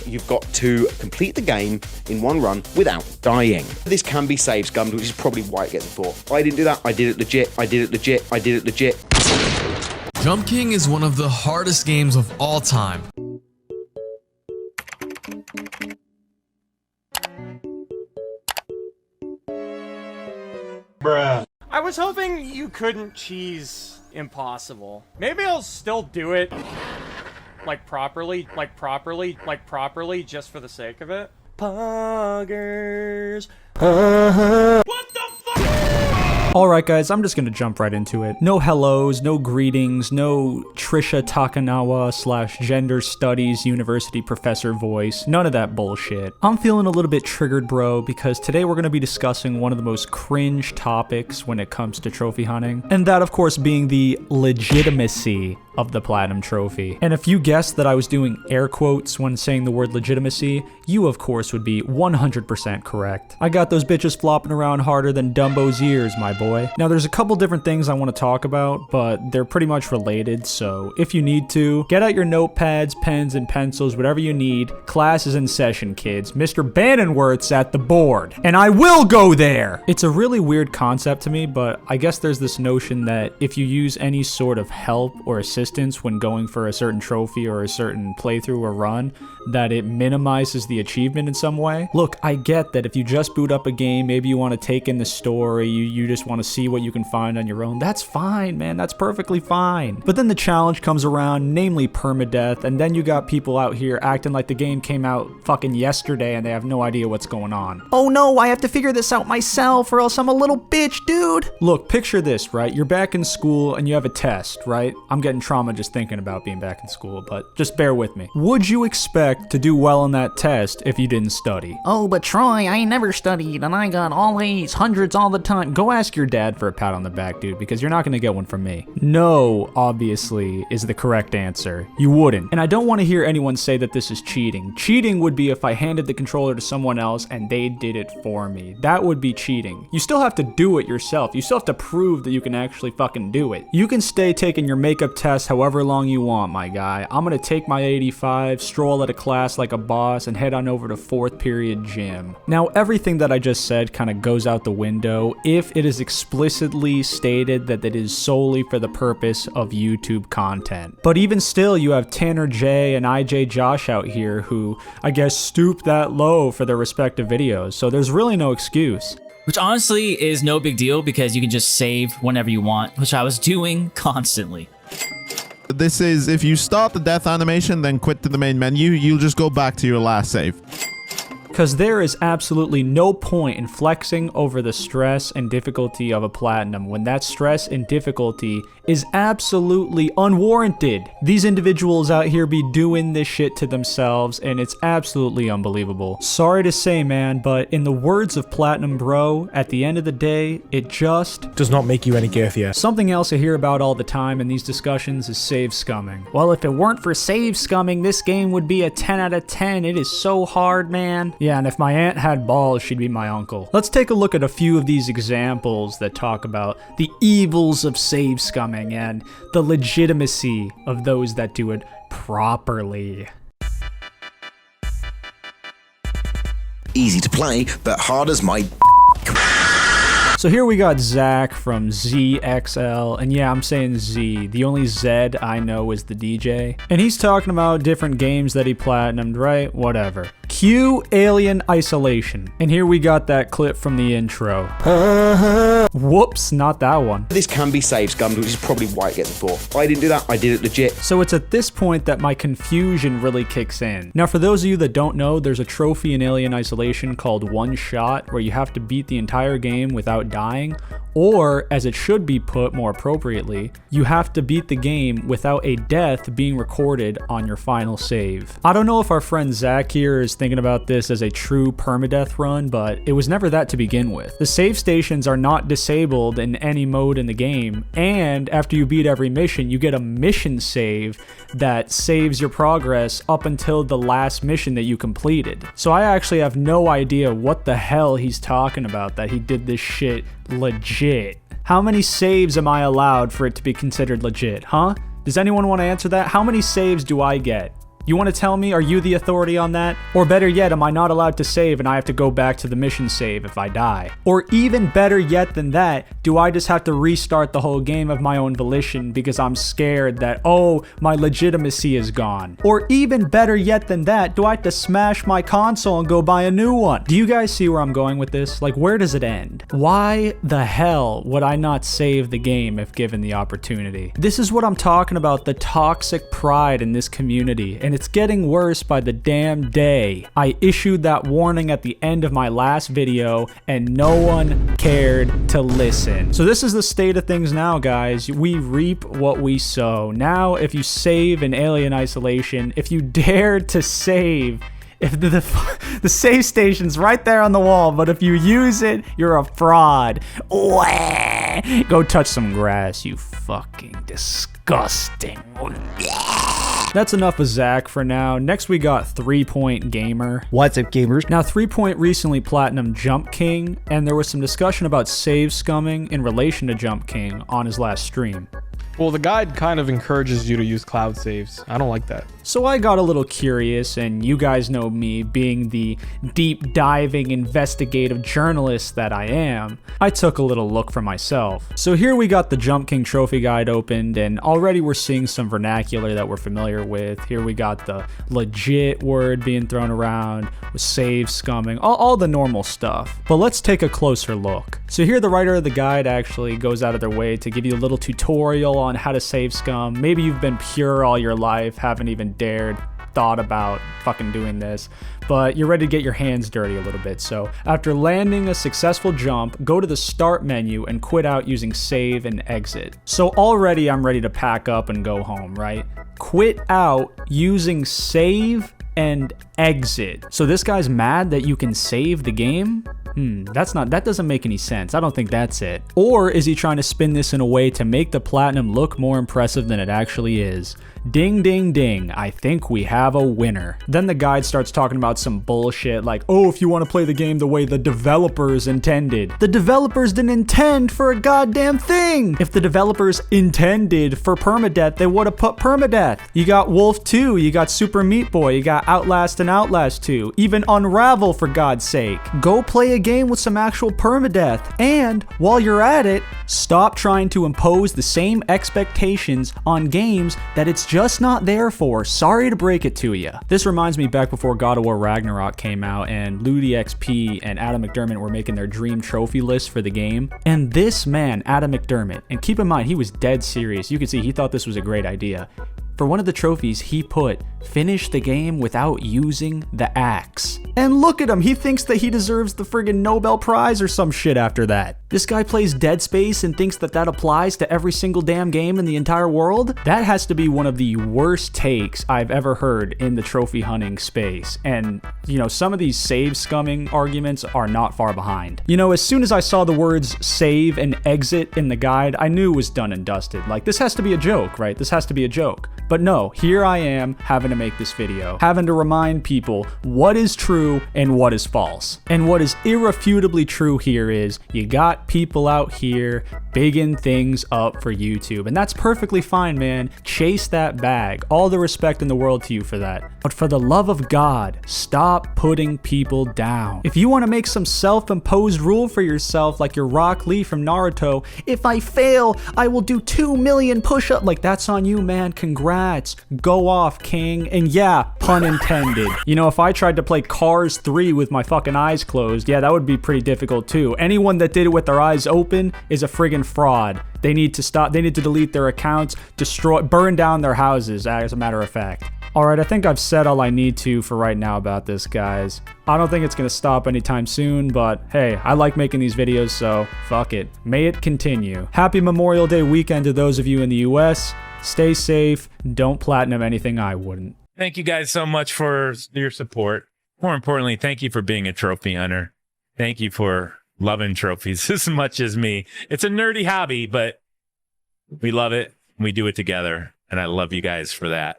you've got to complete the game in one run without dying. This can be save scummed, which is probably why it gets a 4. I didn't do that. I did it legit. I did it legit. I did it legit. Jump King is one of the hardest games of all time. Bruh. I was hoping you couldn't cheese impossible. Maybe I'll still do it like properly, just for the sake of it. Poggers. What the fuck? Alright guys, I'm just gonna jump right into it. No hellos, no greetings, no Trisha Takanawa / gender studies university professor voice, none of that bullshit. I'm feeling a little bit triggered, bro, because today we're gonna be discussing one of the most cringe topics when it comes to trophy hunting, and that of course being the legitimacy of the Platinum Trophy. And if you guessed that I was doing air quotes when saying the word legitimacy, you of course would be 100% correct. I got those bitches flopping around harder than Dumbo's ears, my boy. Now there's a couple different things I want to talk about, but they're pretty much related, so if you need to, get out your notepads, pens, and pencils, whatever you need. Class is in session, kids. Mr. Bannonworth's at the board, and I will go there! It's a really weird concept to me, but I guess there's this notion that if you use any sort of help or assistance when going for a certain trophy or a certain playthrough or run, that it minimizes the achievement in some way. Look, I get that if you just boot up a game, maybe you want to take in the story, you just want to see what you can find on your own. That's fine, man. That's perfectly fine. But then the challenge comes around, namely permadeath, and then you got people out here acting like the game came out fucking yesterday and they have no idea what's going on. Oh no, I have to figure this out myself or else I'm a little bitch, dude. Look, picture this, right? You're back in school and you have a test, right? I'm getting trauma just thinking about being back in school, but just bear with me. Would you expect to do well on that test if you didn't study? Oh, but Troy, I never studied and I got all A's, hundreds all the time. Go ask your dad for a pat on the back, dude, because you're not gonna get one from me. No, obviously, is the correct answer. You wouldn't. And I don't want to hear anyone say that this is cheating. Cheating would be if I handed the controller to someone else and they did it for me. That would be cheating. You still have to do it yourself. You still have to prove that you can actually fucking do it. You can stay taking your makeup test however long you want, my guy. I'm gonna take my 85, stroll out of class like a boss, and head on over to 4th period gym. Now, everything that I just said kind of goes out the window if it is explicitly stated that it is solely for the purpose of YouTube content. But even still, you have Tanner J and IJ Josh out here who, I guess, stoop that low for their respective videos, so there's really no excuse. Which honestly is no big deal because you can just save whenever you want, which I was doing constantly. This is, if you start the death animation, then quit to the main menu, you'll just go back to your last save. Because there is absolutely no point in flexing over the stress and difficulty of a platinum when that stress and difficulty is absolutely unwarranted. These individuals out here be doing this shit to themselves and it's absolutely unbelievable. Sorry to say, man, but in the words of Platinum Bro, at the end of the day, it just Does not make you any girthier. Something else I hear about all the time in these discussions is save scumming. Well, if it weren't for save scumming, this game would be a 10 out of 10. It is so hard, man. Yeah, and if my aunt had balls, she'd be my uncle. Let's take a look at a few of these examples that talk about the evils of save scumming and the legitimacy of those that do it properly. Easy to play, but hard as my So here we got Zach from ZXL, and yeah, I'm saying Z. The only Z I know is the DJ. And he's talking about different games that he platinumed, right? Whatever. Cue Alien Isolation. And here we got that clip from the intro. Whoops, not that one. This can be save scummed, which is probably why it gets a 4. I didn't do that. I did it legit. So it's at this point that my confusion really kicks in. Now, for those of you that don't know, there's a trophy in Alien Isolation called One Shot, where you have to beat the entire game without dying, or, as it should be put more appropriately, you have to beat the game without a death being recorded on your final save. I don't know if our friend Zach here is thinking about this as a true permadeath run, but it was never that to begin with. The save stations are not disabled in any mode in the game, and after you beat every mission, you get a mission save that saves your progress up until the last mission that you completed. So I actually have no idea what the hell he's talking about, that he did this shit legit. How many saves am I allowed for it to be considered legit, huh? Does anyone want to answer that? How many saves do I get? You want to tell me, are you the authority on that? Or better yet, am I not allowed to save and I have to go back to the mission save if I die? Or even better yet than that, do I just have to restart the whole game of my own volition because I'm scared that, oh, my legitimacy is gone? Or even better yet than that, do I have to smash my console and go buy a new one? Do you guys see where I'm going with this? Like, where does it end? Why the hell would I not save the game if given the opportunity? This is what I'm talking about, the toxic pride in this community, and it's getting worse by the damn day. I issued that warning at the end of my last video, and no one cared to listen. So this is the state of things now, guys. We reap what we sow. Now, if you save in Alien Isolation, if you dare to save, if the save station's right there on the wall, but if you use it, you're a fraud. Wah! Go touch some grass, you fucking disgusting. That's enough of Zach for now. Next we got 3 Point Gamer. What's up, gamers? Now 3 Point recently platinum Jump King, and there was some discussion about save scumming in relation to Jump King on his last stream. Well, the guide kind of encourages you to use cloud saves. I don't like that. So I got a little curious, and you guys know me being the deep diving investigative journalist that I am. I took a little look for myself. So here we got the Jump King trophy guide opened, and already we're seeing some vernacular that we're familiar with. Here we got the legit word being thrown around, with save scumming, all the normal stuff. But let's take a closer look. So here the writer of the guide actually goes out of their way to give you a little tutorial on how to save scum. Maybe you've been pure all your life, haven't even thought about fucking doing this, but you're ready to get your hands dirty a little bit. So after landing a successful jump, go to the start menu and quit out using save and exit. So already I'm ready to pack up and go home, right? Quit out using save and exit. So this guy's mad that you can save the game? That doesn't make any sense. I don't think that's it. Or is he trying to spin this in a way to make the platinum look more impressive than it actually is? Ding, ding, ding. I think we have a winner. Then the guide starts talking about some bullshit like, oh, if you want to play the game the way the developers intended. The developers didn't intend for a goddamn thing. If the developers intended for permadeath, they would have put permadeath. You got Wolf 2, you got Super Meat Boy, you got Outlast and Outlast 2, even Unravel for God's sake. Go play a game with some actual permadeath. And while you're at it, stop trying to impose the same expectations on games that it's just not there for. Sorry to break it to you. This reminds me back before God of War Ragnarok came out and Ludi XP and Adam McDermott were making their dream trophy list for the game. And this man, Adam McDermott, and keep in mind, he was dead serious. You can see he thought this was a great idea. For one of the trophies, he put, finish the game without using the axe. And look at him, he thinks that he deserves the friggin' Nobel Prize or some shit after that. This guy plays Dead Space and thinks that that applies to every single damn game in the entire world? That has to be one of the worst takes I've ever heard in the trophy hunting space. And, you know, some of these save scumming arguments are not far behind. You know, as soon as I saw the words save and exit in the guide, I knew it was done and dusted. Like, this has to be a joke, right? This has to be a joke. But no, here I am having to make this video, having to remind people what is true and what is false. And what is irrefutably true here is you got people out here bigging things up for YouTube. And that's perfectly fine, man. Chase that bag. All the respect in the world to you for that. But for the love of God, stop putting people down. If you want to make some self-imposed rule for yourself like you're Rock Lee from Naruto, if I fail, I will do 2 million push-ups. Like, that's on you, man. Congrats. Go off, king. And yeah, pun intended. You know, if I tried to play Cars 3 with my fucking eyes closed, yeah, that would be pretty difficult too. Anyone that did it with their eyes open is a friggin' fraud. They need to stop. They need to delete their accounts, burn down their houses, as a matter of fact. Alright, I think I've said all I need to for right now about this, guys. I don't think it's gonna stop anytime soon, but hey, I like making these videos, so fuck it. May it continue. Happy Memorial Day weekend to those of you in the US. Stay safe. Don't platinum anything I wouldn't. Thank you guys so much for your support. More importantly, thank you for being a trophy hunter. Thank you for loving trophies as much as me. It's a nerdy hobby, but we love it. We do it together, and I love you guys for that.